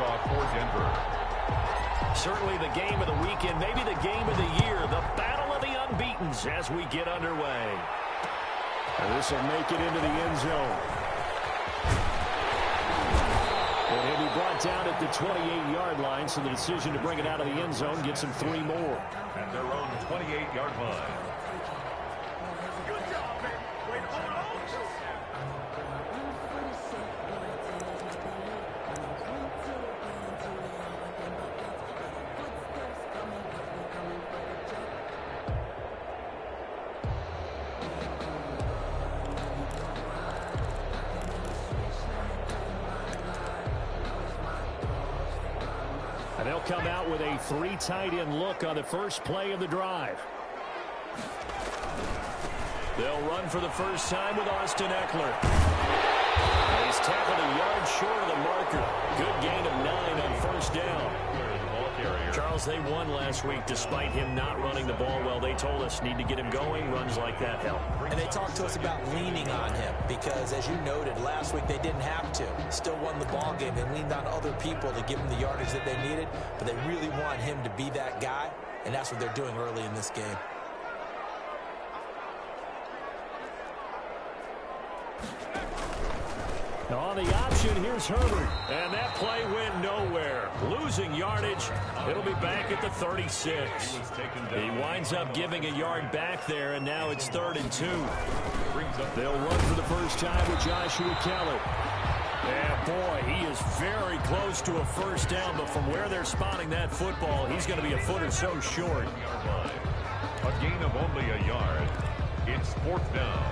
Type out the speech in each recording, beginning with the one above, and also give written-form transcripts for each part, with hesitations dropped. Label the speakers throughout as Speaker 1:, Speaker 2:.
Speaker 1: kickoff for Denver.
Speaker 2: Certainly the game of the weekend, maybe the game of the year, the battle of the unbeatens as we get underway.
Speaker 3: And this will make it into the end zone. And he'll be brought down at the 28-yard line, so the decision to bring it out of the end zone gets him 3 more.
Speaker 1: At their own 28-yard line.
Speaker 3: And they'll come out with a 3 tight end look on the first play of the drive. They'll run for the first time with Austin Eckler. He's tackled a yard short of the marker. Good gain of 9 on first down. Charles, they won last week despite him not running the ball well. They told us need to get him going. Runs like that help.
Speaker 4: And they talked to us about leaning on him because, as you noted, last week they didn't have to. Still won the ball game. They leaned on other people to give them the yardage that they needed, but they really want him to be that guy, and that's what they're doing early in this game.
Speaker 3: On the option, here's Herbert. And that play went nowhere. Losing yardage. It'll be back at the 36. He winds up giving a yard back there, and now it's 3rd and 2. They'll run for the first time with Joshua Kelly. And, boy, he is very close to a first down, but from where they're spotting that football, he's going to be a foot or so short.
Speaker 1: A gain of only a yard. It's 4th down.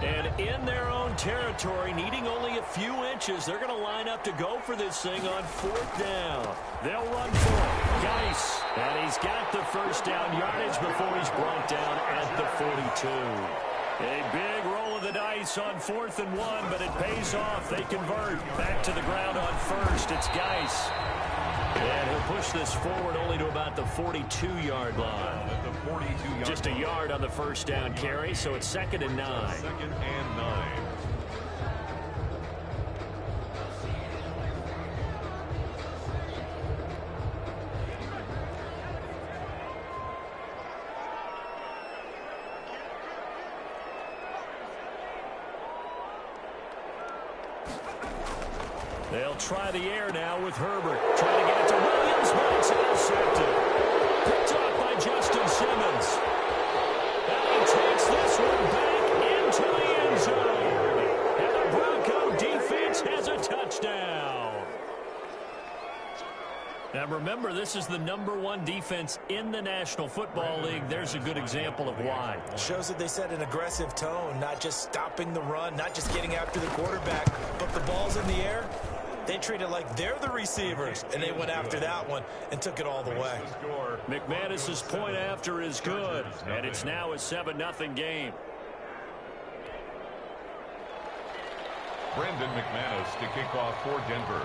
Speaker 3: And in their own territory, needing only a few inches, they're going to line up to go for this thing on 4th down. They'll run for it. Geis. And he's got the first down yardage before he's brought down at the 42. A big roll of the dice on 4th and 1, but it pays off. They convert. Back to the ground on first. It's Geis. And he'll push this forward only to about the 42-yard line. Just a yard on the first down carry, so it's 2nd and 9.
Speaker 1: 2nd and 9.
Speaker 3: They'll try the air now with Herbert. Trying to get it to Williams, but it's intercepted. Picked off by Justin Simmons. And he takes this one back into the end zone. And the Bronco defense has a touchdown. Now remember, this is the #1 defense in the National Football League. There's a good example of why.
Speaker 4: Shows that they set an aggressive tone, not just stopping the run, not just getting after the quarterback, but the ball's in the air. They treat it like they're the receivers, and they went after that one and took it all the way.
Speaker 3: McManus's point after is good, and it's now a 7-0 game.
Speaker 1: Brandon McManus to kick off for Denver.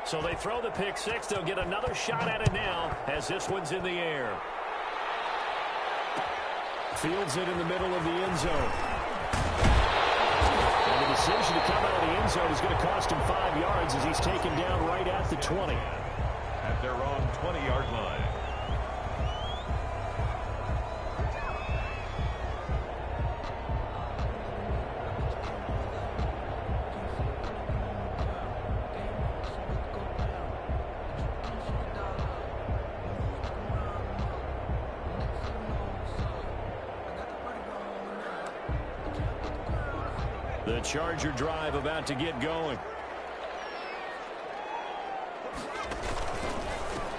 Speaker 3: So they throw the pick six. They'll get another shot at it now as this one's in the air. Fields it in the middle of the end zone. And the decision to come out of the end zone is going to cost him 5 yards as he's taken down right at the 20.
Speaker 1: At their own 20-yard line.
Speaker 3: The Charger drive about to get going.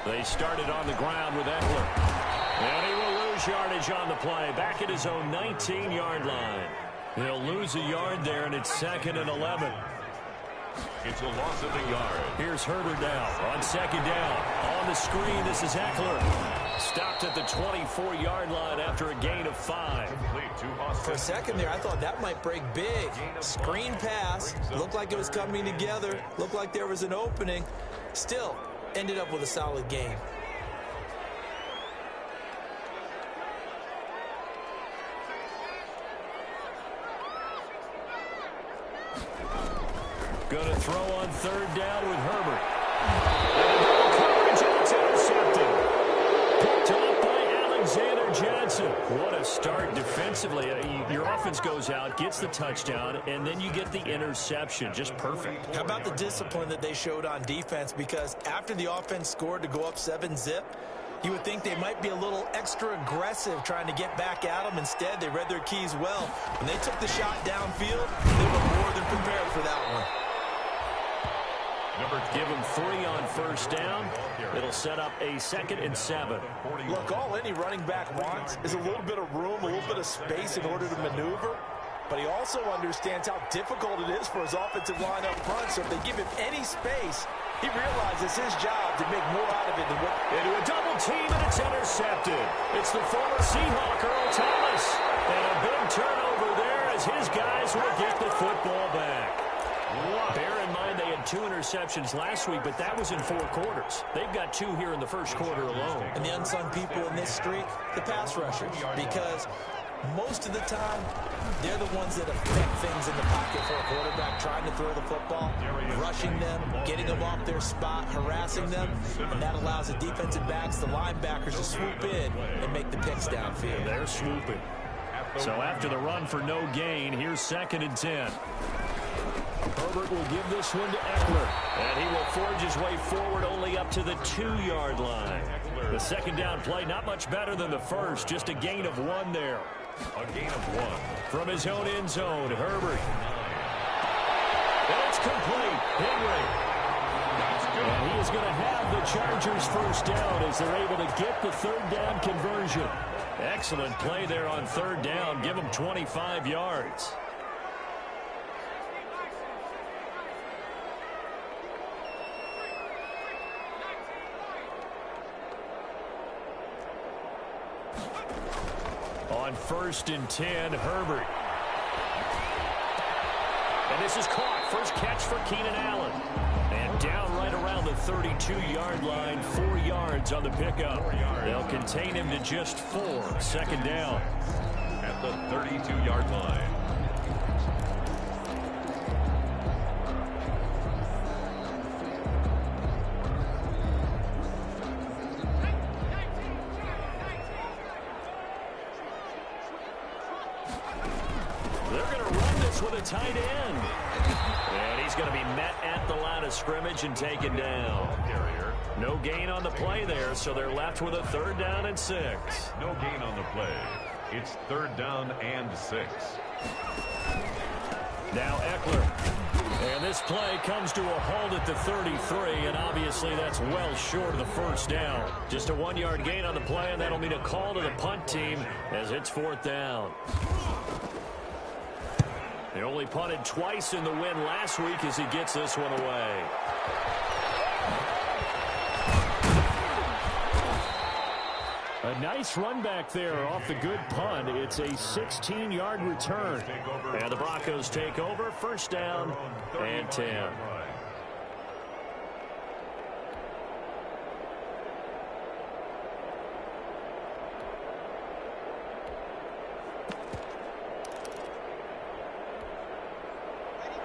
Speaker 3: They started on the ground with Eckler. And he will lose yardage on the play. Back at his own 19-yard line. He'll lose a yard there, and it's 2nd and 11.
Speaker 1: It's a loss of a yard.
Speaker 3: Here's Herbert now on 2nd down. On the screen, this is Eckler. Stopped at the 24-yard line after a gain of 5.
Speaker 4: For a second there, I thought that might break big. Screen pass. Looked like it was coming together. Looked like there was an opening. Still, ended up with a solid game.
Speaker 3: Going to throw on third down with Herbert. Coverage, and it's intercepted. Picked up by Alexander Johnson. What a start defensively. Your offense goes out, gets the touchdown, and then you get the interception. Just perfect.
Speaker 4: How about the discipline that they showed on defense? Because after the offense scored to go up 7-zip, you would think they might be a little extra aggressive trying to get back at them. Instead, they read their keys well. When they took the shot downfield, they were more than prepared for that one.
Speaker 3: Give him 3 on first down. It'll set up a 2nd and 7.
Speaker 4: Look, all any running back wants is a little bit of room, a little bit of space in order to maneuver. But he also understands how difficult it is for his offensive line up front. So if they give him any space, he realizes his job to make more out of it than what...
Speaker 3: Into a double team, and it's intercepted. It's the former Seahawk, Earl Thomas. And a big turnover there as his guys will get the football back. Bear in mind they had 2 interceptions last week, but that was in 4 quarters. They've got 2 here in the first quarter alone.
Speaker 4: And the unsung people in this streak, the pass rushers, because most of the time, they're the ones that affect things in the pocket for a quarterback, trying to throw the football, rushing them, getting them off their spot, harassing them, and that allows the defensive backs, the linebackers, to swoop in and make the picks downfield.
Speaker 3: They're swooping. So after the run for no gain, here's 2nd and 10. Herbert will give this one to Eckler, and he will forge his way forward only up to the 2-yard line. The 2nd down play, not much better than the first, just a gain of 1 there.
Speaker 1: A gain of 1.
Speaker 3: From his own end zone, Herbert. And it's complete. Henry. And he is going to have the Chargers first down as they're able to get the 3rd down conversion. Excellent play there on 3rd down. Give them 25 yards. On 1st and 10, Herbert. And this is caught. First catch for Keenan Allen. And down right around the 32-yard line, 4 yards on the pickup. They'll contain him to just 4. 2nd down.
Speaker 1: At the 32-yard line.
Speaker 3: With a tight end. And he's going to be met at the line of scrimmage and taken down. No gain on the play there, so they're left with a 3rd down and 6.
Speaker 1: No gain on the play. It's 3rd down and 6.
Speaker 3: Now Eckler. And this play comes to a halt at the 33, and obviously that's well short of the first down. Just a 1-yard gain on the play, and that'll mean a call to the punt team as it's 4th down. They only punted twice in the win last week as he gets this one away. A nice run back there off the good punt. It's a 16-yard return. And the Broncos take over. 1st down and 10.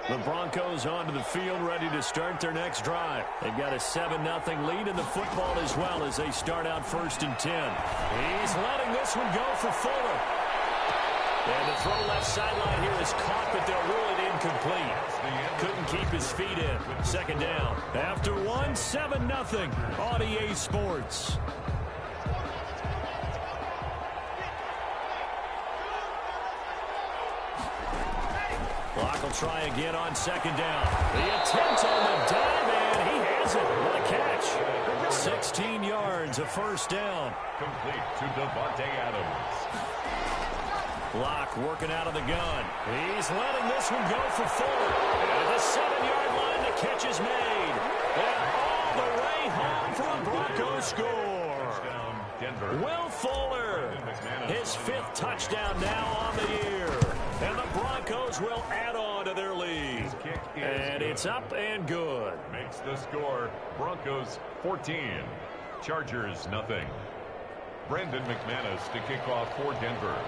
Speaker 3: The Broncos onto the field, ready to start their next drive. They've got a 7-0 lead in the football as well as they start out 1st and 10. He's letting this one go for Fuller. And the throw left sideline here is caught, but they'll rule it incomplete. Couldn't keep his feet in. 2nd down. After 1, 7-0 on EA Sports. Clock will try again on 2nd down. The attempt on the dive, and he has it. What a catch. 16 yards, a 1st down.
Speaker 1: Complete to Devontae Adams.
Speaker 3: Block working out of the gun. He's letting this one go for Fuller. At the 7-yard line, the catch is made. And all the way home for a Broncos score. Will Fuller, his 5th touchdown now on the year. And the Broncos will add on on to their lead. And it's up and good.
Speaker 1: Makes the score Broncos 14, Chargers nothing. Brandon McManus to kick off for Denver.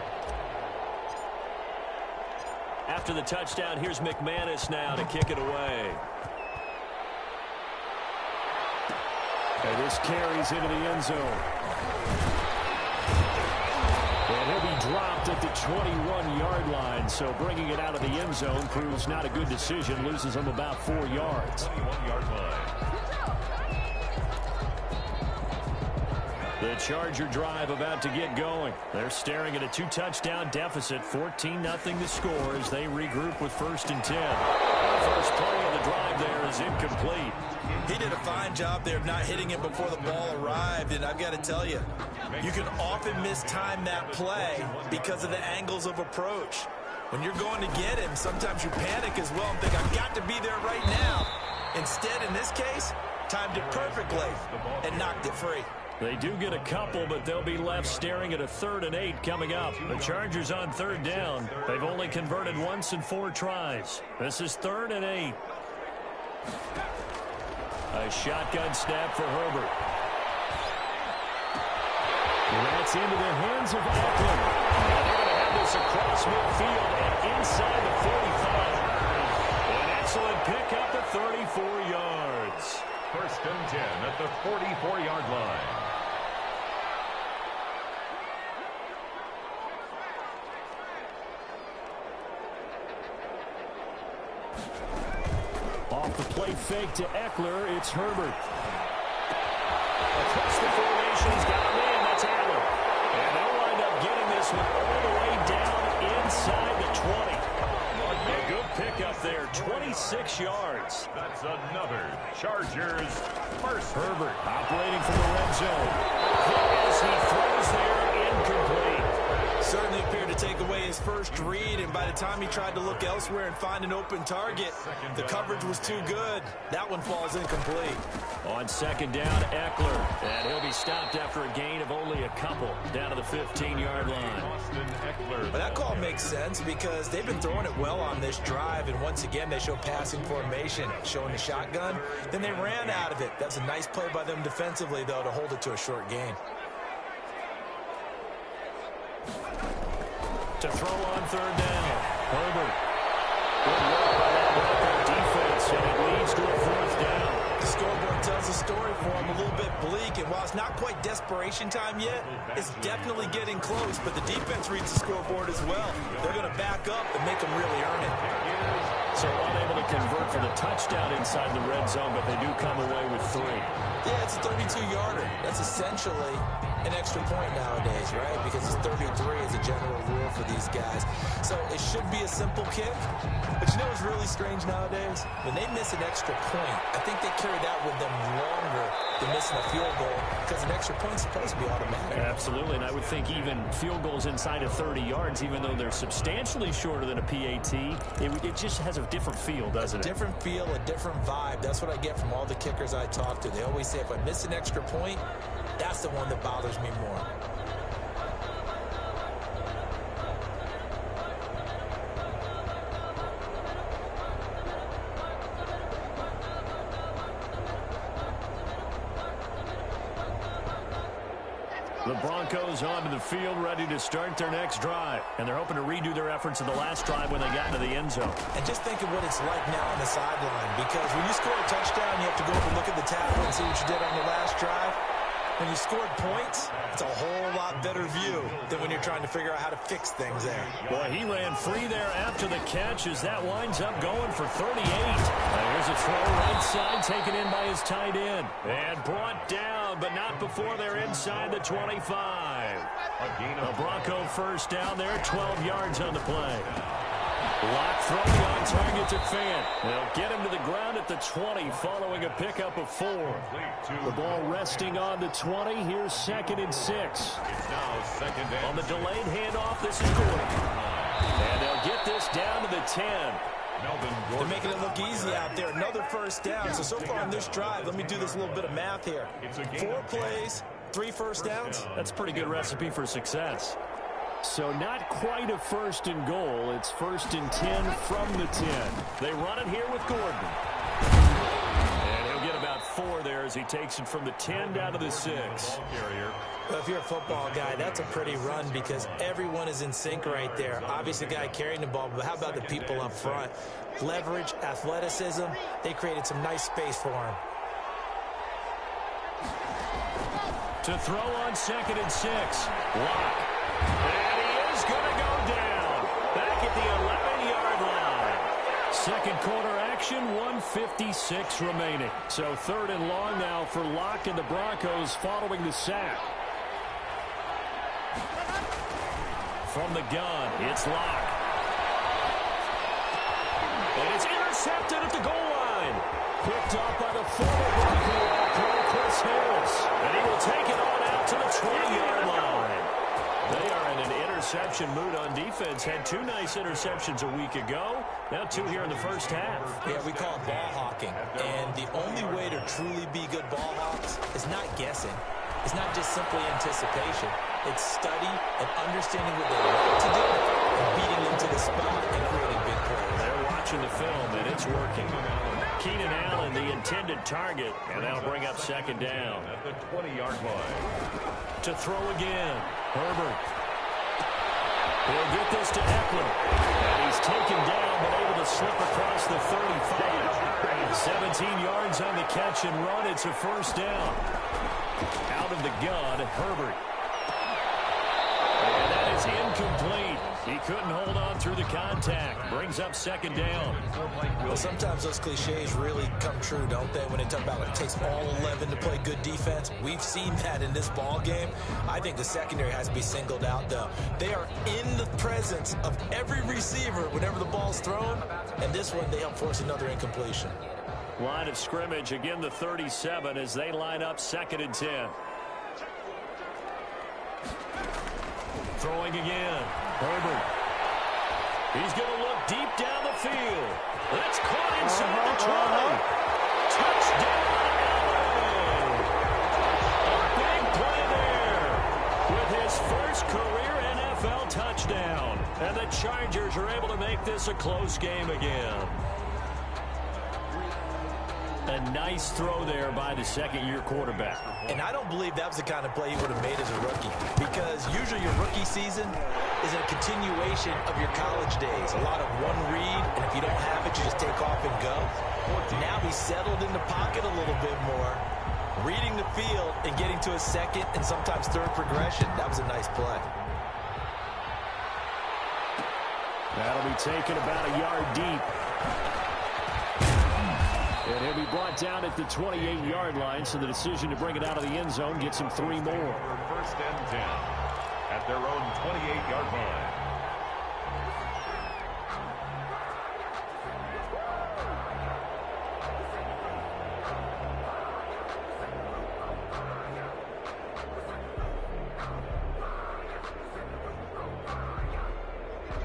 Speaker 3: After the touchdown, here's McManus now to kick it away. And this carries into the end zone. And he'll be dropped at the 21-yard line. So bringing it out of the end zone proves not a good decision. Loses him about 4 yards.
Speaker 1: 21-yard line.
Speaker 3: The Charger drive about to get going. They're staring at a 2-touchdown deficit. 14-0 the score as they regroup with 1st and 10. The first play of the drive there is incomplete.
Speaker 4: He did a fine job there of not hitting it before the ball arrived, and I've got to tell you, you can often mistime that play because of the angles of approach. When you're going to get him, sometimes you panic as well and think, I've got to be there right now. Instead, in this case, timed it perfectly and knocked it free.
Speaker 3: They do get a couple, but they'll be left staring at a 3rd and 8 coming up. The Chargers on 3rd down. They've only converted once in 4 tries. This is 3rd and 8. A shotgun snap for Herbert. And that's into the hands of Eckler. And they're going to have this across midfield and inside the 45. An excellent pickup at 34 yards.
Speaker 1: 1st and 10 at the 44-yard line.
Speaker 3: Off the play fake to Eckler, it's Herbert. Across the formation, he's got a man, that's Allen. And they'll wind up getting this one all the way down inside the 20. A good pickup there, 26 yards.
Speaker 1: That's another Chargers first.
Speaker 3: Herbert operating from the red zone. As he throws there, incomplete.
Speaker 4: Certainly appeared to take away his first read, and by the time he tried to look elsewhere and find an open target, the coverage was too good. That one falls incomplete.
Speaker 3: On 2nd down, Eckler. And he'll be stopped after a gain of only a couple down to the 15-yard line.
Speaker 4: But that call makes sense because they've been throwing it well on this drive, and once again they show passing formation, showing the shotgun. Then they ran out of it. That's a nice play by them defensively, though, to hold it to a short gain.
Speaker 3: To throw on 3rd down. Herbert. Good work by that Bronco defense, and it leads to a 4th down.
Speaker 4: The scoreboard tells the story for him, a little bit bleak, and while it's not quite desperation time yet, it's definitely getting close, but the defense reads the scoreboard as well. They're going to back up and make them really earn it.
Speaker 3: So unable to convert for the touchdown inside the red zone, but they do come away with 3.
Speaker 4: Yeah, it's a 32-yarder. That's essentially an extra point nowadays, right? Because it's 33 as a general rule for these guys. So it should be a simple kick. But you know what's really strange nowadays? When they miss an extra point, I think they carry that with them longer than missing a field goal because an extra point is supposed to be automatic.
Speaker 3: Absolutely, and I would think even field goals inside of 30 yards, even though they're substantially shorter than a PAT, it just has a different feel, doesn't it?
Speaker 4: A different feel, a different vibe. That's what I get from all the kickers I talk to. They always say if I miss an extra point, that's the one that bothers me more.
Speaker 3: The Broncos onto the field, ready to start their next drive. And they're hoping to redo their efforts in the last drive when they got into the end zone.
Speaker 4: And just think of what it's like now on the sideline. Because when you score a touchdown, you have to go over and look at the tackle and see what you did on the last drive. When you scored points, it's a whole lot better view than when you're trying to figure out how to fix things there.
Speaker 3: Boy, he ran free there after the catch as that winds up going for 38. Here's a throw right side taken in by his tight end. And brought down, but not before they're inside the 25. A Bronco first down there, 12 yards on the play. Lock throwing on target to Fant. They'll get him to the ground at the 20 following a pickup of 4. The ball resting on the 20. Here's 2nd and 6.
Speaker 1: It's now 2nd and
Speaker 3: on the delayed handoff, this is Gordon. And they'll get this down to the 10.
Speaker 4: They're making it look easy out there. Another first down. So far on this drive, let me do this little bit of math here. 4 plays, 3 first downs.
Speaker 3: That's a pretty good recipe for success. So not quite a 1st and goal. It's 1st and 10 from the 10. They run it here with Gordon. And he'll get about 4 there as he takes it from the 10 down to the 6.
Speaker 4: Well, if you're a football guy, that's a pretty run because everyone is in sync right there. Obviously, the guy carrying the ball, but how about the people up front? Leverage, athleticism, they created some nice space for him.
Speaker 3: To throw on 2nd and 6. Lock. And he is going to go down. Back at the 11-yard line. Second quarter action, 1:56 remaining. So 3rd and long now for Locke and the Broncos following the sack. From the gun, it's Locke. And it's intercepted at the goal line. Picked up by the former Bronco All-Pro Chris Harris. And he will take it on out to the 20-yard line. They are in an interception mood on defense. Had 2 nice interceptions a week ago. Now 2 here in the first half.
Speaker 4: Yeah, we call it ball hawking. And the only way to truly be good ball hawks is not guessing. It's not just simply anticipation. It's study and understanding what they want to do and beating them to the spot and creating big plays.
Speaker 3: They're watching the film, and it's working. Keenan Allen, the intended target, and that'll bring up 2nd down.
Speaker 1: At the 20-yard line.
Speaker 3: To throw again, Herbert. He'll get this to Eckler. And he's taken down, but able to slip across the 35. 17 yards on the catch and run. It's a 1st down. Out of the gun, Herbert. And that is incomplete. He couldn't hold on through the contact. Brings up 2nd down.
Speaker 4: Well, sometimes those cliches really come true, don't they? When they talk about it takes all 11 to play good defense. We've seen that in this ball game. I think the secondary has to be singled out, though. They are in the presence of every receiver whenever the ball's thrown. And this one, they help force another incompletion.
Speaker 3: Line of scrimmage, again the 37 as they line up 2nd and 10. Throwing again. Herbert. He's going to look deep down the field. That's caught inside the 20. Touchdown, Allen. A big play there with his first career NFL touchdown. And the Chargers are able to make this a close game again. A nice throw there by the 2nd-year quarterback.
Speaker 4: And I don't believe that was the kind of play he would have made as a rookie, because usually your rookie season is a continuation of your college days. A lot of one read, and if you don't have it, you just take off and go. Now he's settled in the pocket a little bit more, reading the field and getting to a 2nd and sometimes 3rd progression. That was a nice play.
Speaker 3: That'll be taken about a yard deep. And he'll be brought down at the 28-yard line, so the decision to bring it out of the end zone gets him 3 more.
Speaker 1: 1st and 10 at their own 28-yard line.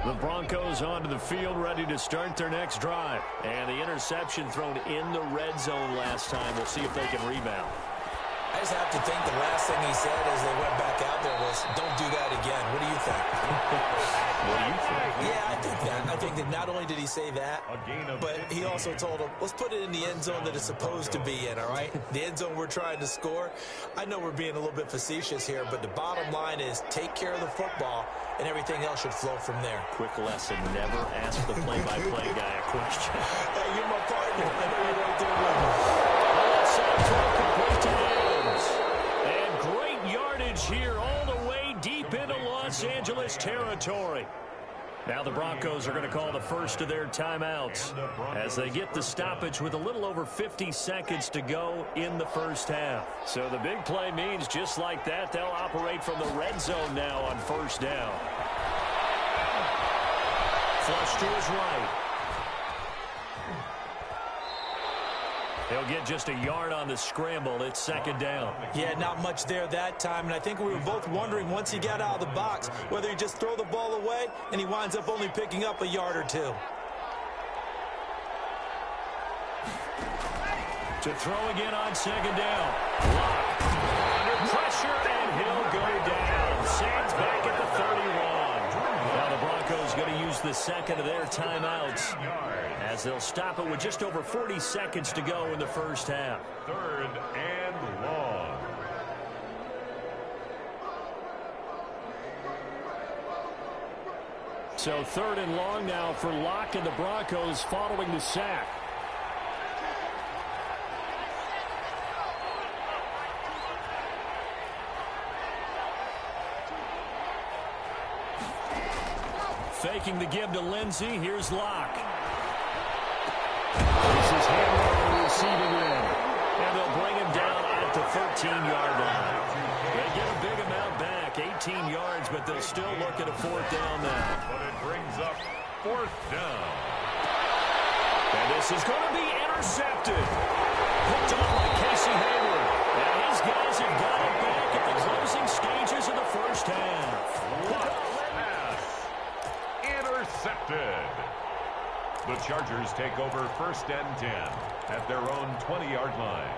Speaker 3: The Broncos onto the field, ready to start their next drive. And the interception thrown in the red zone last time. We'll see if they can rebound.
Speaker 4: I just have to think the last thing he said as they went back out there was, don't do that again. What do you think?
Speaker 3: What do you think?
Speaker 4: Yeah, I think that. I think that not only did he say that, but he also told him, let's put it in the end zone that it's supposed to be in, all right? The end zone we're trying to score. I know we're being a little bit facetious here, but the bottom line is take care of the football, and everything else should flow from there.
Speaker 3: Quick lesson, never ask the play-by-play guy a question.
Speaker 4: Hey, you're my partner. I know you're right there with me.
Speaker 3: And great yardage here all the way deep into Los Angeles territory. Now the Broncos are going to call the first of their timeouts as they get the stoppage with a little over 50 seconds to go in the first half. So the big play means just like that, they'll operate from the red zone now on 1st down. Flush to his right. He'll get just a yard on the scramble. It's 2nd down.
Speaker 4: Yeah, not much there that time. And I think we were both wondering once he got out of the box whether he just throw the ball away and he winds up only picking up a yard or 2.
Speaker 3: To throw again on 2nd down. Lock. Under pressure, and he'll go down. Sands back at the 31. use the second of their timeouts, as they'll stop it with just over 40 seconds to go in the first half.
Speaker 1: 3rd and long.
Speaker 3: So 3rd and long now for Locke and the Broncos following the sack. Faking the give to Lindsey. Here's Locke. This is Hamler on the receiving end. And they'll bring him down at the 13-yard line. They get a big amount back, 18 yards, but they'll still look at a 4th down now.
Speaker 1: But it brings up 4th down.
Speaker 3: And this is going to be intercepted. Picked off by Casey Hayward. And his guys have got it back at the closing stages of the first half.
Speaker 1: What a pass. Intercepted. The Chargers take over 1st and 10 at their own 20-yard line.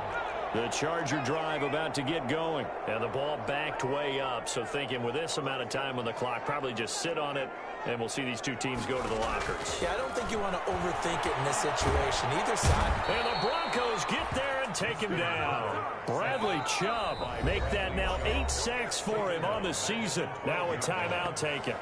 Speaker 3: The Charger drive about to get going. And the ball backed way up. So thinking with this amount of time on the clock, probably just sit on it, and we'll see these two teams go to the lockers.
Speaker 4: Yeah, I don't think you want to overthink it in this situation. Either side.
Speaker 3: And the Broncos get there and take him down. Bradley Chubb make that now 8 sacks for him on the season. Now a timeout taken.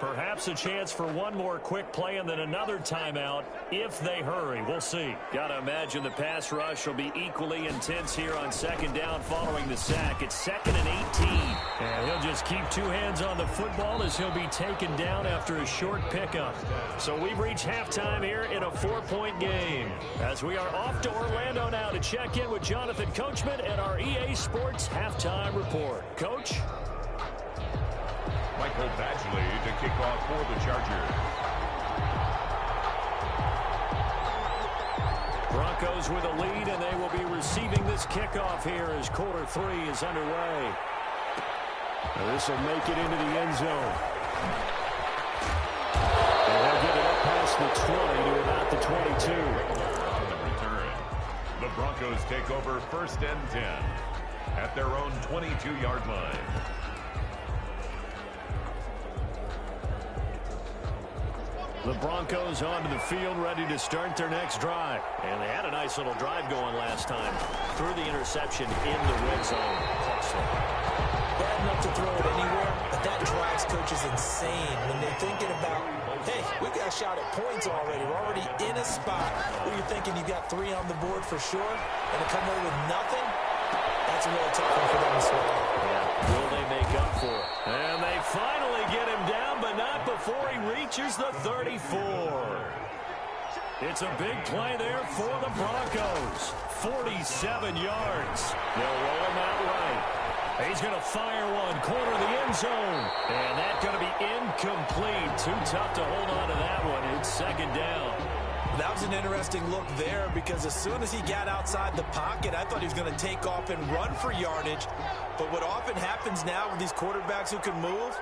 Speaker 3: Perhaps a chance for one more quick play and then another timeout if they hurry. We'll see. Got to imagine the pass rush will be equally intense here on 2nd down following the sack. It's 2nd and 18. And he'll just keep 2 hands on the football as he'll be taken down after a short pickup. So we've reached halftime here in a 4-point game. As we are off to Orlando now to check in with Jonathan Coachman and our EA Sports Halftime Report. Coach?
Speaker 1: Michael Badgley to kick off for the Chargers.
Speaker 3: Broncos with a lead, and they will be receiving this kickoff here as quarter 3 is underway. This will make it into the end zone. And they'll get it up past the 20 to about the 22.
Speaker 1: On the return, the Broncos take over 1st and 10 at their own 22-yard line.
Speaker 3: The Broncos onto the field, ready to start their next drive. And they had a nice little drive going last time. Threw the interception in the red zone. Costly.
Speaker 4: Bad enough to throw it anywhere, but that drives coaches insane when they're thinking about, hey, we got a shot at points already. We're already in a spot where you're thinking you got 3 on the board for sure, and to come away with nothing, that's a really tough one for them to swallow.
Speaker 3: Yeah. Will they make up for it? And they finally get him down, but not before he reaches the 34. It's a big play there for the Broncos. 47 yards. They'll roll him out right. He's going to fire one, corner of the end zone. And that's going to be incomplete. Too tough to hold on to that one. It's 2nd down.
Speaker 4: That was an interesting look there because as soon as he got outside the pocket, I thought he was going to take off and run for yardage. But what often happens now with these quarterbacks who can move,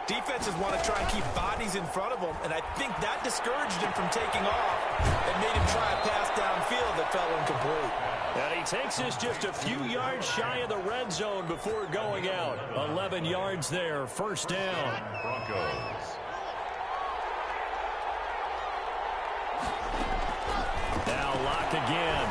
Speaker 4: defenses want to try and keep bodies in front of them, and I think that discouraged him from taking off and made him try a pass downfield that fell incomplete.
Speaker 3: And he takes this just a few yards shy of the red zone before going out. 11 yards there, 1st down.
Speaker 1: Broncos.
Speaker 3: Now Locke again.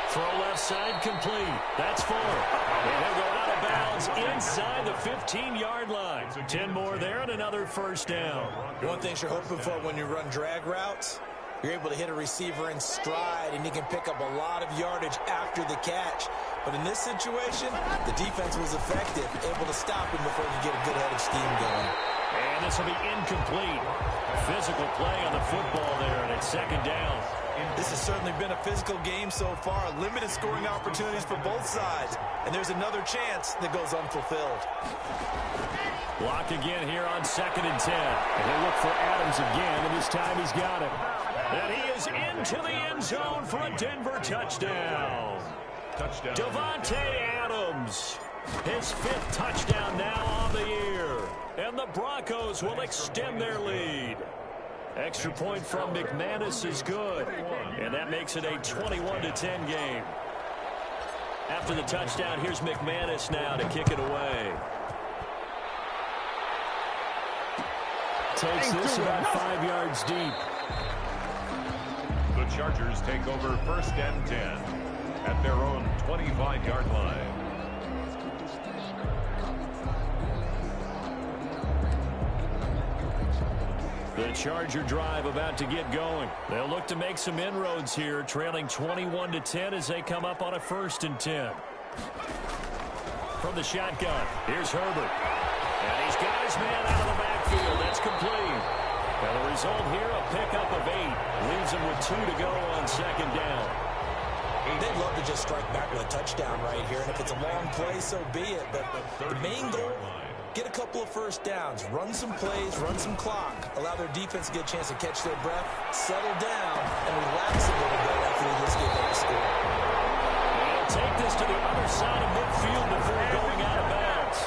Speaker 3: Throw left side complete. That's 4. And he'll go out of bounds inside the 15-yard line. 10 more there and another 1st down.
Speaker 4: One thing you're hoping for when you run drag routes, you're able to hit a receiver in stride, and you can pick up a lot of yardage after the catch. But in this situation, the defense was effective, able to stop him before he could get a good head of steam going.
Speaker 3: And this will be incomplete. Physical play on the football there, and it's 2nd down.
Speaker 4: This has certainly been a physical game so far. Limited scoring opportunities for both sides. And there's another chance that goes unfulfilled.
Speaker 3: Locke again here on 2nd and 10. And they look for Adams again, and this time he's got it. And he is into the end zone for a Denver touchdown.
Speaker 1: Touchdown.
Speaker 3: Davante Adams. His 5th touchdown now on the year. And the Broncos will extend their lead. Extra point from McManus is good. And that makes it a 21-10 game. After the touchdown, here's McManus now to kick it away.
Speaker 2: takes this about 5 yards deep.
Speaker 1: The Chargers take over 1st and 10 at their own 25-yard line.
Speaker 2: The Charger drive about to get going. They'll look to make some inroads here, trailing 21-10 as they come up on a 1st and 10. From the shotgun, here's Herbert. And he's got his man out of the backfield. That's complete. And the result here, a pickup of 8. Leaves him with 2 to go on 2nd down.
Speaker 4: They'd love to just strike back with a touchdown right here. And if it's a long play, so be it. But the main goal, get a couple of 1st downs, run some plays, run some clock, allow their defense to get a chance to catch their breath, settle down, and relax a little bit after they just get that score.
Speaker 2: They'll take this to the other side of midfield before going out of bounds.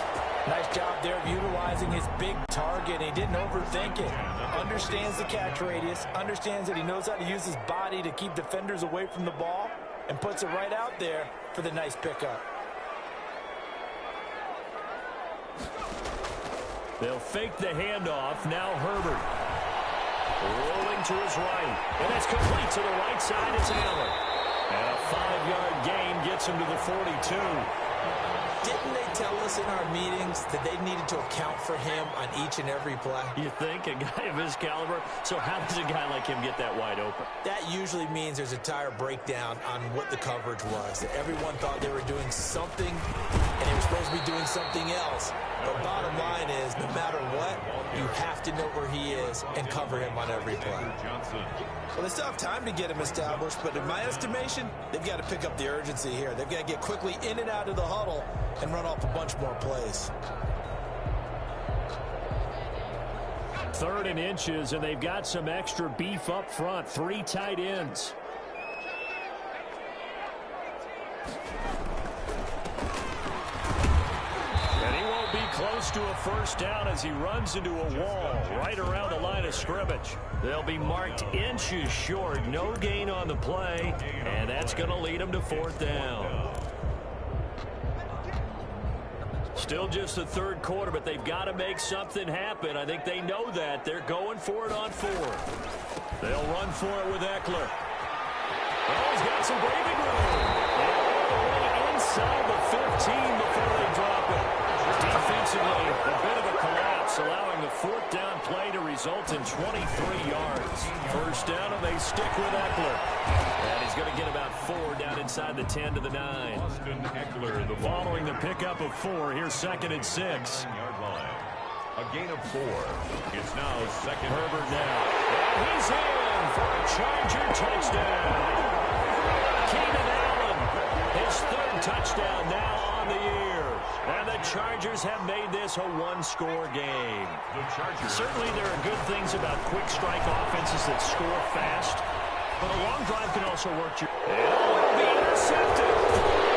Speaker 4: Nice job there of utilizing his big target. He didn't overthink it. Understands the catch radius, understands that he knows how to use his body to keep defenders away from the ball, and puts it right out there for the nice pickup.
Speaker 2: They'll fake the handoff. Now Herbert. Rolling to his right. And that's complete to the right side. It's Allen. And a 5-yard gain gets him to the 42.
Speaker 4: Didn't they tell us in our meetings that they needed to account for him on each and every play?
Speaker 2: You think? A guy of his caliber? So how does a guy like him get that wide open?
Speaker 4: That usually means there's a tire breakdown on what the coverage was. That everyone thought they were doing something, and they were supposed to be doing something else. But bottom line is, no matter what, you have to know where he is and cover him on every play. Well, they still have time to get him established, but in my estimation, they've got to pick up the urgency here. They've got to get quickly in and out of the huddle and run off a bunch more plays.
Speaker 2: 3rd and inches, and they've got some extra beef up front. 3 tight ends. And he won't be close to a 1st down as he runs into a wall right around the line of scrimmage. They'll be marked inches short. No gain on the play, and that's going to lead them to 4th down. Still just the 3rd quarter, but they've got to make something happen. I think they know that. They're going for it on 4th. They'll run for it with Eckler. Oh, he's got some breathing room. And all the way inside the 15 before they drop it. Defensively, a bit of a collapse, allowing the 4th down play to result in 23 yards. 1st down, and they stick with Eckler. And he's going to get about 4 down inside the 10 to the 9. Following the pickup of 4, here's 2nd and 6.
Speaker 1: A gain of 4. It's now 2nd.
Speaker 2: Herbert now. And he's in for a Charger touchdown. Keenan Allen, his 3rd touchdown now on the year. And the Chargers have made this a 1-score game. Certainly there are good things about quick strike offenses that score fast. But a long drive can also work your... And it'll be intercepted.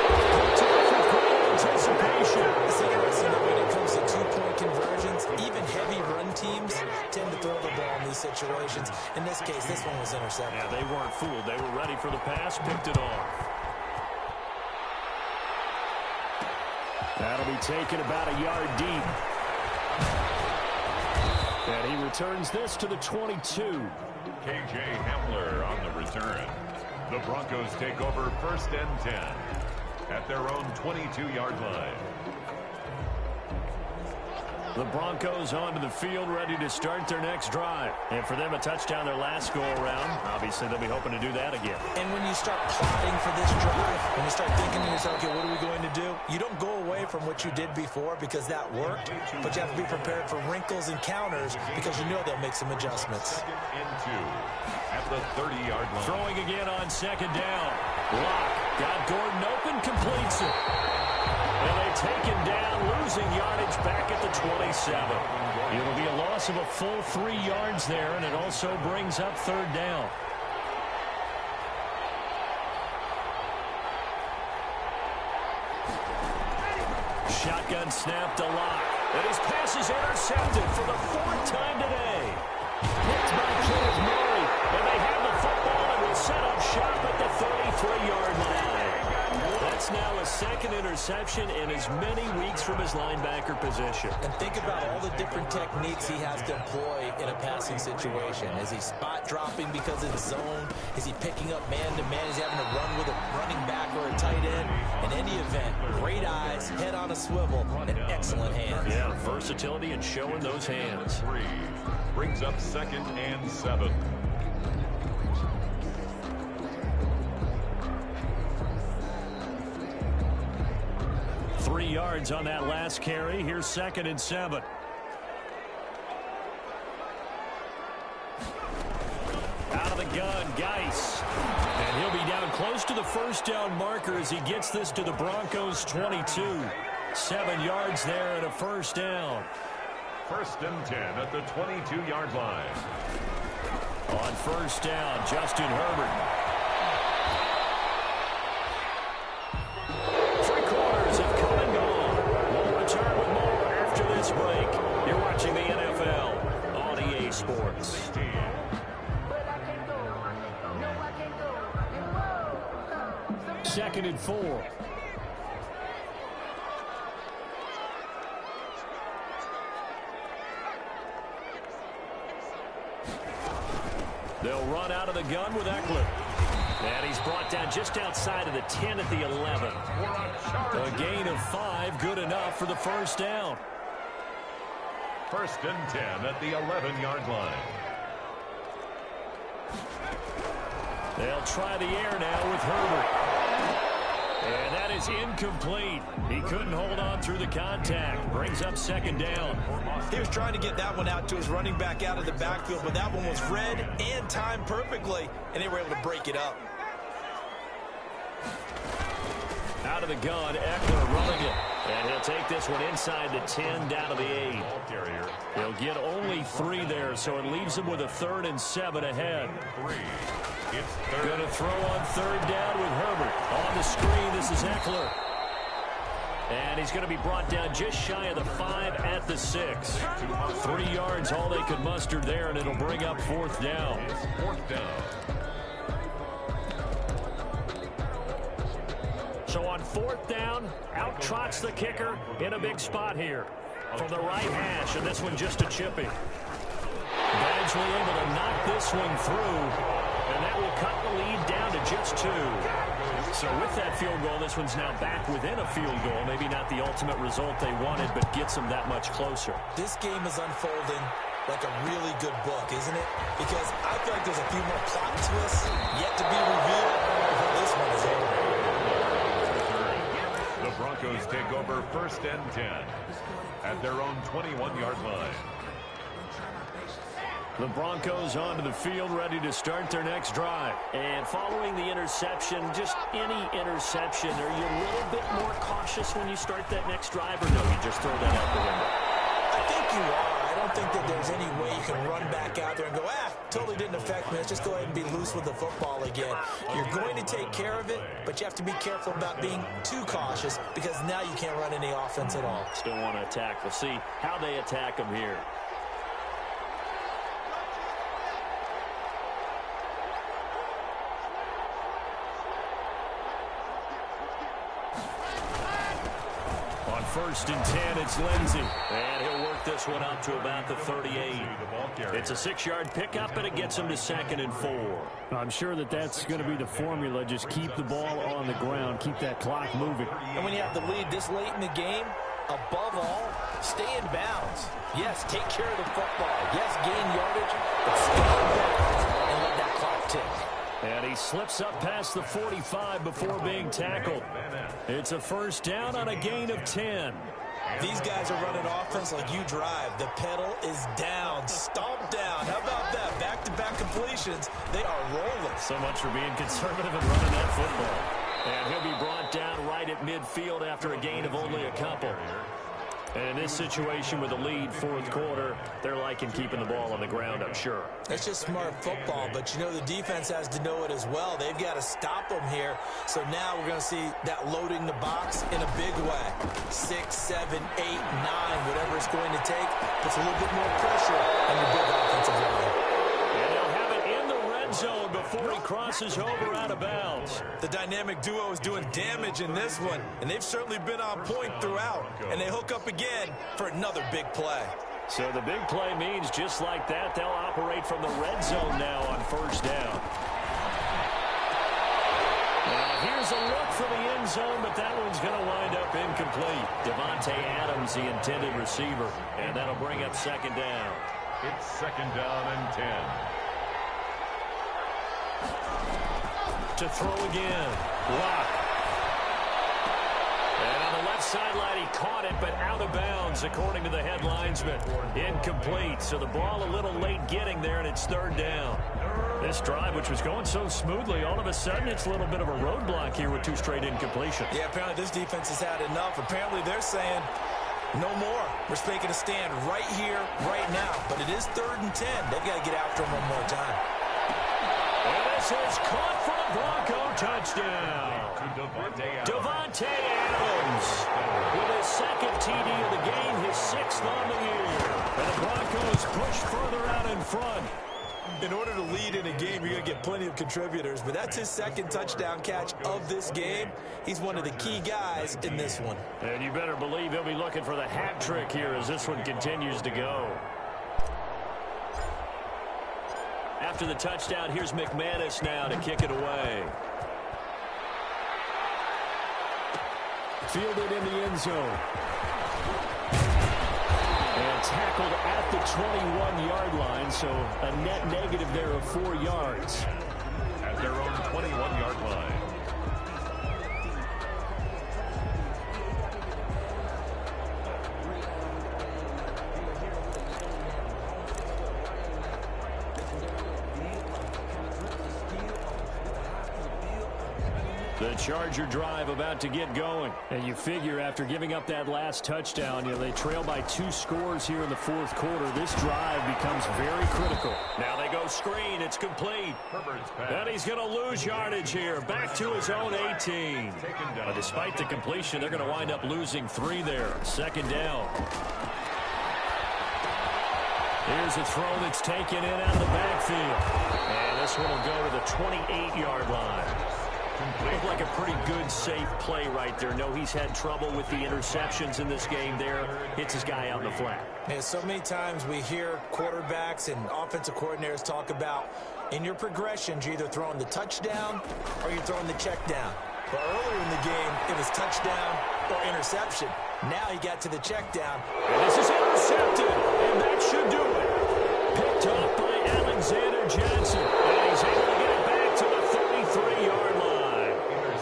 Speaker 2: With great anticipation.
Speaker 4: It's interesting that when it comes to 2-point conversions, even heavy run teams tend to throw the ball in these situations. In this case, this one was intercepted.
Speaker 2: Yeah, they weren't fooled. They were ready for the pass, picked it off. That'll be taken about a yard deep. And he returns this to the 22.
Speaker 1: K.J. Hamler on the return. The Broncos take over 1st and 10 at their own 22-yard line.
Speaker 2: The Broncos onto the field, ready to start their next drive. And for them, a touchdown their last go-around. Obviously, they'll be hoping to do that again.
Speaker 4: And when you start plotting for this drive, when you start thinking to yourself, okay, what are we going to do? You don't go away from what you did before because that worked, but you have to be prepared for wrinkles and counters because you know they'll make some adjustments.
Speaker 1: And 2 at the 30-yard line.
Speaker 2: Throwing again on 2nd down. Lock got Gordon open, completes it. And they take him down, losing yardage back at the 27. It'll be a loss of a full 3 yards there, and it also brings up 3rd down. Shotgun snap to Lock. And his pass is intercepted for the 4th time today. Picked by Kenneth Murray. And they have the football and will set up shop at the 33-yard line. That's That's now a second interception in as many weeks from his linebacker position.
Speaker 4: And think about all the different techniques he has to employ in a passing situation. Is he spot dropping because it's zone? Is he picking up man-to-man? Is he having to run with a running back or a tight end? In any event, great eyes, head on a swivel, and excellent hands.
Speaker 2: Yeah, versatility and showing those hands.
Speaker 1: 3 brings up 2nd and 7.
Speaker 2: Three yards on that last carry. Here's 2nd and 7. Out of the gun, Geis. And he'll be down close to the first down marker as he gets this to the Broncos 22. 7 yards there and a first down.
Speaker 1: 1st and 10 at the 22-yard line.
Speaker 2: On first down, Justin Herbert. Break. You're watching the NFL on EA Sports. Second and 4. They'll run out of the gun with Eckler. And he's brought down just outside of the 10 at the 11. A gain of 5, good enough for the first down.
Speaker 1: 1st and 10 at the 11-yard line.
Speaker 2: They'll try the air now with Herbert. And that is incomplete. He couldn't hold on through the contact. Brings up 2nd down.
Speaker 4: He was trying to get that one out to his running back out of the backfield, but that one was read and timed perfectly, and they were able to break it up.
Speaker 2: Out of the gun, Eckler running it. And he'll take this one inside the 10 down to the 8. He'll get only 3 there, so it leaves him with a 3rd and 7 ahead. Going to throw on 3rd down with Herbert. On the screen, this is Eckler. And he's going to be brought down just shy of the 5 at the 6. 3 yards, all they could muster there, and it'll bring up 4th down.
Speaker 1: 4th down.
Speaker 2: So on 4th down, out trots the kicker in a big spot here. From the right hash, and this one just a chipping. Eventually able to knock this one through, and that will cut the lead down to just 2. So with that field goal, this one's now back within a field goal. Maybe not the ultimate result they wanted, but gets them that much closer.
Speaker 4: This game is unfolding like a really good book, isn't it? Because I feel like there's a few more plot twists yet to be revealed before this one is over.
Speaker 1: The Broncos take over 1st and 10 at their own 21-yard line.
Speaker 2: The Broncos onto the field, ready to start their next drive. And following the interception, just any interception, are you a little bit more cautious when you start that next drive, or no, you just throw that out the window?
Speaker 4: I think you are. I don't think that there's any way you can run back out there and go, totally didn't affect me. Let's just go ahead and be loose with the football again. You're going to take care of it, but you have to be careful about being too cautious because now you can't run any offense at all.
Speaker 2: Still want to attack. We'll see how they attack them here. On 1st and 10, it's Lindsey. And he'll work this one up to about the 38. It's a 6-yard pickup, and it gets him to 2nd and 4.
Speaker 3: I'm sure that's going to be the formula. Just keep the ball on the ground. Keep that clock moving.
Speaker 4: And when you have the lead this late in the game, above all, stay in bounds. Yes, take care of the football. Yes, gain yardage, but stay in bounds and let that clock tick.
Speaker 2: And he slips up past the 45 before being tackled. It's a first down on a gain of 10.
Speaker 4: These guys are running offense like you drive. The pedal is down, stomp down. How about that? Back-to-back completions. They are rolling.
Speaker 2: So much for being conservative and running that football. And he'll be brought down right at midfield after a gain of only a couple. And in this situation with the lead, 4th quarter, they're liking keeping the ball on the ground, I'm sure.
Speaker 4: It's just smart football, but you know the defense has to know it as well. They've got to stop them here. So now we're going to see that loading the box in a big way. 6, 7, 8, 9, whatever it's going to take, puts a little bit more pressure on your big offensive line.
Speaker 2: And they'll have it in the red zone before he crosses over out of bounds.
Speaker 4: The dynamic duo is doing damage in this one, and they've certainly been on point throughout. And they hook up again for another big play.
Speaker 2: So the big play means just like that, they'll operate from the red zone now on first down. Now here's a look for the end zone, but that one's going to wind up incomplete. Devontae Adams, the intended receiver, and that'll bring up second down.
Speaker 1: It's second down and 10.
Speaker 2: To throw again. Lock. And on the left sideline, he caught it, but out of bounds, according to the head linesman. Incomplete, so the ball a little late getting there, and it's third down. This drive, which was going so smoothly, all of a sudden it's a little bit of a roadblock here with 2 straight incompletions.
Speaker 4: Yeah, apparently this defense has had enough. Apparently they're saying, no more. We're making a stand right here, right now. But it is third and 10. They've got to get after him one more time.
Speaker 2: And this is caught for a Bronco touchdown. Devontae Adams with his second TD of the game, his 6th on the year. And the Broncos push further out in front.
Speaker 4: In order to lead in a game, you're going to get plenty of contributors. But that's his second touchdown catch of this game. He's one of the key guys in this one.
Speaker 2: And you better believe he'll be looking for the hat trick here as this one continues to go. After the touchdown, here's McManus now to kick it away. Fielded in the end zone. And tackled at the 21-yard line, so a net negative there of 4 yards.
Speaker 1: At their own 21-yard line.
Speaker 2: The Charger drive about to get going. And you figure after giving up that last touchdown, they trail by 2 scores here in the 4th quarter. This drive becomes very critical. Now they go screen. It's complete. And he's going to lose yardage here. Back to his own 18. But despite the completion, they're going to wind up losing 3 there. Second down. Here's a throw that's taken in out of the backfield. And this one will go to the 28-yard line. Looked like a pretty good, safe play right there. No, he's had trouble with the interceptions in this game there. Hits his guy out in the flat.
Speaker 4: Yeah, so many times we hear quarterbacks and offensive coordinators talk about in your progressions, you're either throwing the touchdown or you're throwing the check down. But earlier in the game, it was touchdown or interception. Now he got to the check down.
Speaker 2: And this is intercepted, and that should do it. Picked off by Alexander Johnson. And he's able to get it back to the 33-yard line.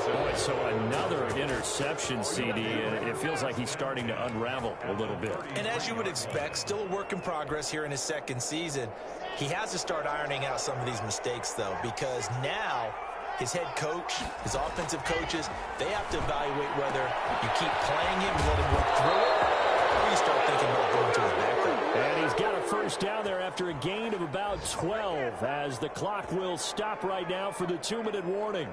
Speaker 2: Boy, so another interception, CD. It feels like he's starting to unravel a little bit.
Speaker 4: And as you would expect, still a work in progress here in his 2nd season. He has to start ironing out some of these mistakes, though, because now his head coach, his offensive coaches, they have to evaluate whether you keep playing him and let him work through it, or you start thinking about going to his backup.
Speaker 2: And he's got a first down there after a gain of about 12 as the clock will stop right now for the 2-minute warning.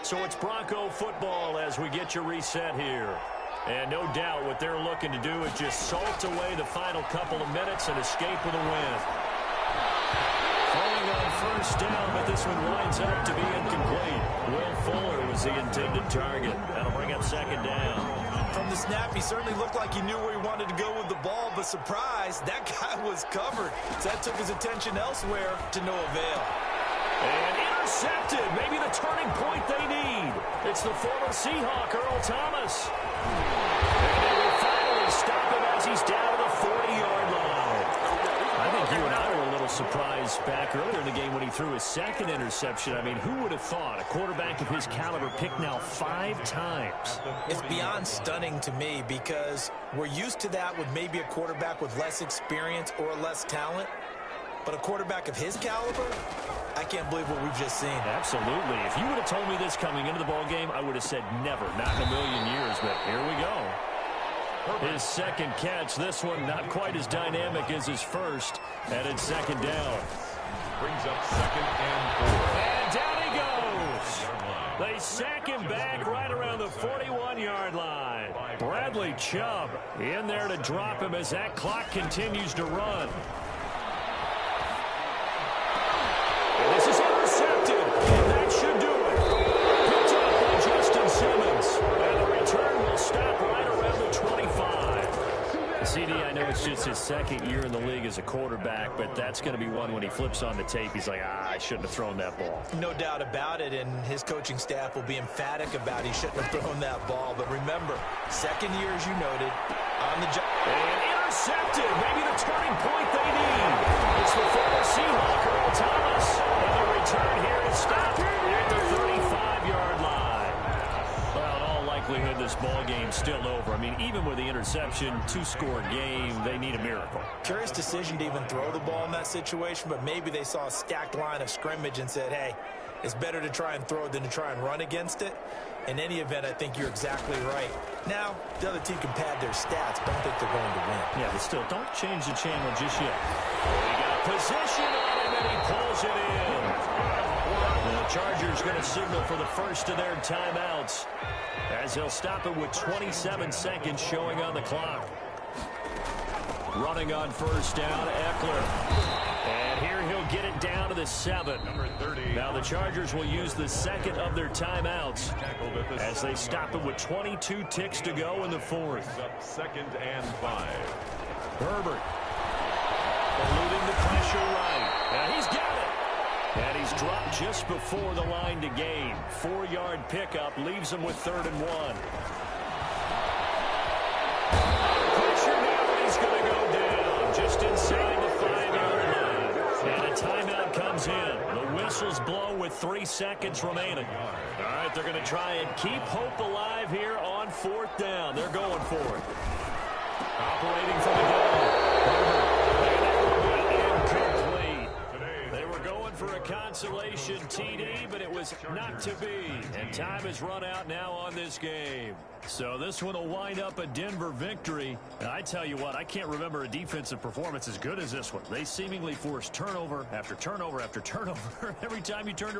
Speaker 2: So it's Bronco football as we get your reset here. And no doubt what they're looking to do is just salt away the final couple of minutes and escape with a win. Falling on first down, but this one winds up to be incomplete. Will Fuller was the intended target. That'll bring up second down.
Speaker 4: From the snap, he certainly looked like he knew where he wanted to go with the ball, but surprise, that guy was covered. So that took his attention elsewhere to no avail.
Speaker 2: And intercepted. Maybe the turning point they need. It's the former Seahawk, Earl Thomas. And they will finally stop him as he's down to the 40-yard line. I think you and I were a little surprised back earlier in the game when he threw his 2nd interception. I mean, who would have thought a quarterback of his caliber picked now 5 times?
Speaker 4: It's beyond stunning to me because we're used to that with maybe a quarterback with less experience or less talent. But a quarterback of his caliber, I can't believe what we've just seen.
Speaker 2: Absolutely. If you would have told me this coming into the ballgame, I would have said never, not in a million years. But here we go. His 2nd catch. This one not quite as dynamic as his first. And it's second down.
Speaker 1: Brings up 2nd and 4.
Speaker 2: And down he goes. They sack him back right around the 41-yard line. Bradley Chubb in there to drop him as that clock continues to run. And the return will stop right around the 25. CD, I know it's just his second year in the league as a quarterback, but that's going to be one when he flips on the tape. He's like, I shouldn't have thrown that ball.
Speaker 4: No doubt about it, and his coaching staff will be emphatic about he shouldn't have thrown that ball. But remember, second year, as you noted, on the job.
Speaker 2: And intercepted. Maybe the turning point they need. It's the former Seahawk, Earl Thomas. And the return here is stopped at the 35-yard line. Well, in all likelihood, this ball game's still over. I mean, even with the interception, two-score game, they need a miracle.
Speaker 4: Curious decision to even throw the ball in that situation, but maybe they saw a stacked line of scrimmage and said, hey, it's better to try and throw than to try and run against it. In any event, I think you're exactly right. Now, the other team can pad their stats, but I don't think they're going to win.
Speaker 2: Yeah, but still, don't change the channel just yet. He got position on him, and he pulls it in. And the Chargers going to signal for the first of their timeouts as he'll stop it with 27 seconds showing on the clock. Running on first down, Eckler. And here he'll get it down to the 7.
Speaker 1: Number 30.
Speaker 2: Now the Chargers will use the second of their timeouts as they stop it with 22 ticks to go in the fourth.
Speaker 1: Up 2nd and 5.
Speaker 2: Herbert eluding the pressure right. And he's got it. And he's dropped just before the line to gain. 4-yard pickup leaves him with 3rd and 1. Pressure now, and he's going to go down just inside the 5-yard line. And a timeout comes in. The whistles blow with 3 seconds remaining. All right, they're going to try and keep hope alive here on 4th down. They're going for it. Operating from the gun. Incomplete. They were going for a consolation TD, but it was not to be. And time has run out now on this game. So this one will wind up a Denver victory. And I tell you what, I can't remember a defensive performance as good as this one. They seemingly forced turnover after turnover after turnover every time you turned